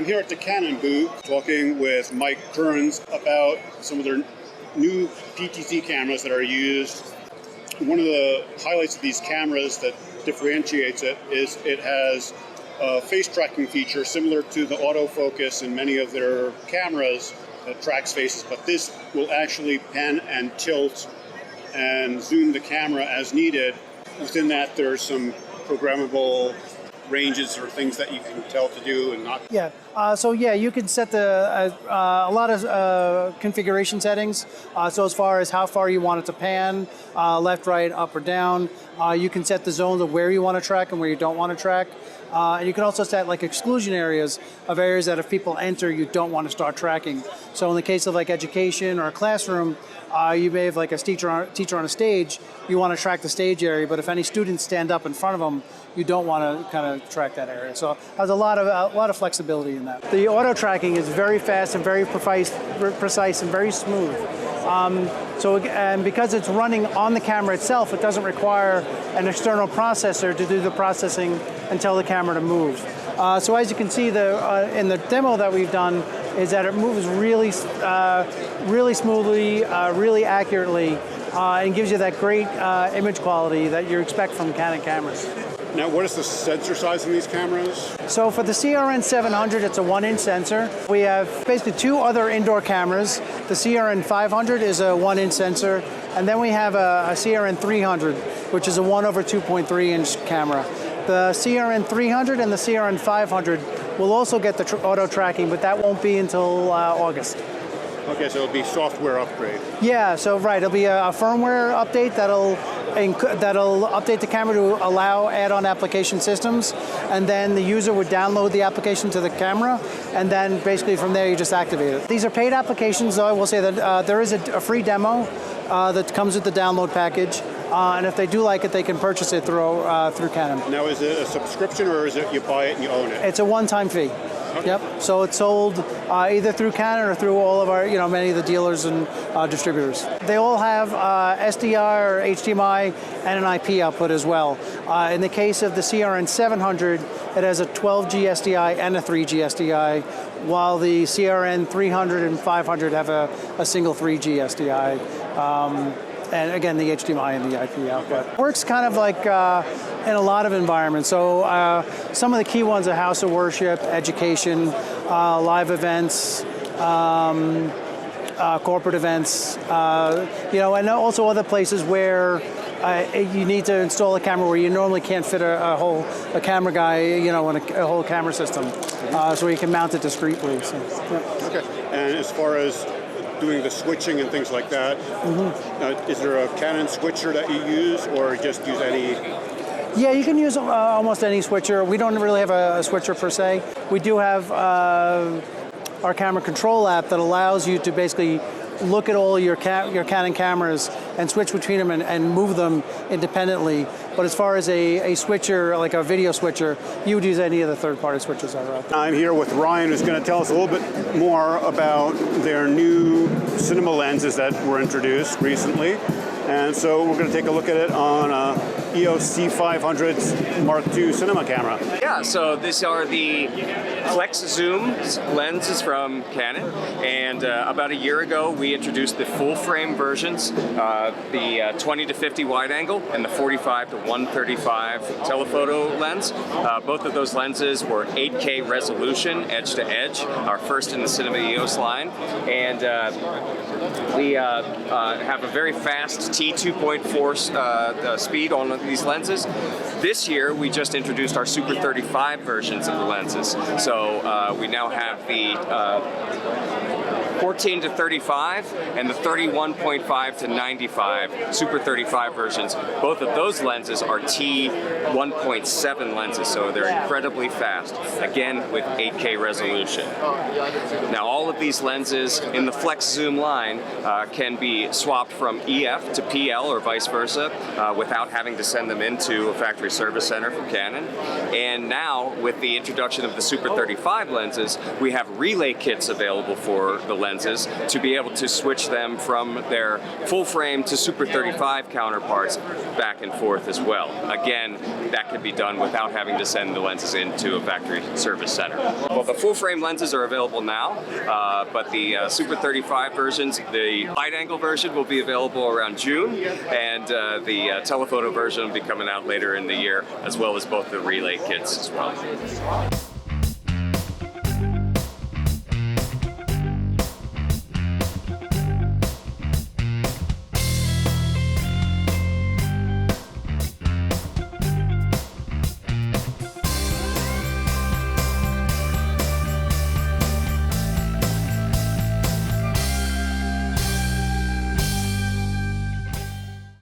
here at the Canon booth talking with Mike Kearns about some of their new PTZ cameras that are used. One of the highlights of these cameras that differentiates it is it has a face tracking feature similar to the autofocus in many of their cameras that tracks faces, but this will actually pan and tilt and zoom the camera as needed. Within that, there's some programmable ranges or things that you can tell to do and not. Yeah, you can set a lot of configuration settings. So as far as how far you want it to pan, left, right, up or down. You can set the zones of where you want to track and where you don't want to track. And you can also set like exclusion areas of areas that if people enter, you don't want to start tracking. So in the case of like education or a classroom, you may have like a teacher on a stage, you want to track the stage area, but if any students stand up in front of them, you don't want to kind of track that area. So there's a lot of flexibility in that. The auto tracking is very fast and very precise and very smooth. And because it's running on the camera itself, it doesn't require an external processor to do the processing and tell the camera to move. So as you can see, in the demo that we've done, is that it moves really smoothly, really accurately, and gives you that great image quality that you expect from Canon cameras. Now, what is the sensor size in these cameras? So for the CRN 700, it's a 1-inch sensor. We have basically two other indoor cameras. The CRN 500 is a 1-inch sensor, and then we have a CRN 300, which is a 1/2.3-inch camera. The CRN 300 and the CRN 500 will also get the auto tracking, but that won't be until August. Okay, so it'll be software upgrade. Yeah, so right, it'll be a firmware update that'll update the camera to allow add-on application systems, and then the user would download the application to the camera, and then basically from there you just activate it. These are paid applications, though I will say that there is a free demo that comes with the download package, and if they do like it, they can purchase it through Canon. Now, is it a subscription or is it you buy it and you own it? It's a one-time fee. Okay. Yep. So it's sold either through Canon or through all of our, many of the dealers and distributors. They all have SDI or HDMI and an IP output as well. In the case of the CRN 700, it has a 12G SDI and a 3G SDI, while the CRN 300 and 500 have a single 3G SDI. And again, the HDMI and the IP output. Works kind of like in a lot of environments. So some of the key ones are house of worship, education, live events, corporate events, and also other places where you need to install a camera where you normally can't fit a camera guy, in a whole camera system. So you can mount it discreetly. So, yeah. Okay. And as far as doing the switching and things like that, is there a Canon switcher that you use, or just use any? Yeah, you can use almost any switcher. We don't really have a switcher per se. We do have our camera control app that allows you to basically look at all your Canon cameras and switch between them and move them independently. But as far as a switcher, like a video switcher, you would use any of the third-party switches that are out there. I'm here with Ryan, who's going to tell us a little bit more about their new cinema lenses that were introduced recently. And so we're going to take a look at it on EOS C500's Mark II cinema camera. Yeah, so these are the Flex Zoom lenses from Canon, and about a year ago we introduced the full frame versions, the 20 to 50 wide angle and the 45 to 135 telephoto lens. Both of those lenses were 8K resolution, edge to edge, our first in the Cinema EOS line, and we have a very fast T2.4 speed on these lenses. This year we just introduced our Super 35 versions of the lenses. So we now have the 14 to 35 and the 31.5 to 95 Super 35 versions. Both of those lenses are T1.7 lenses, so they're incredibly fast, again with 8K resolution. Now all of these lenses in the Flex Zoom line can be swapped from EF to PL or vice versa without having to send them into a factory service center from Canon. And now with the introduction of the Super 35 lenses, we have relay kits available for the lenses lenses to be able to switch them from their full frame to Super 35 counterparts back and forth as well. Again, that can be done without having to send the lenses into a factory service center. Well, the full frame lenses are available now, but the Super 35 versions, the wide angle version will be available around June, and the telephoto version will be coming out later in the year, as well as both the relay kits as well.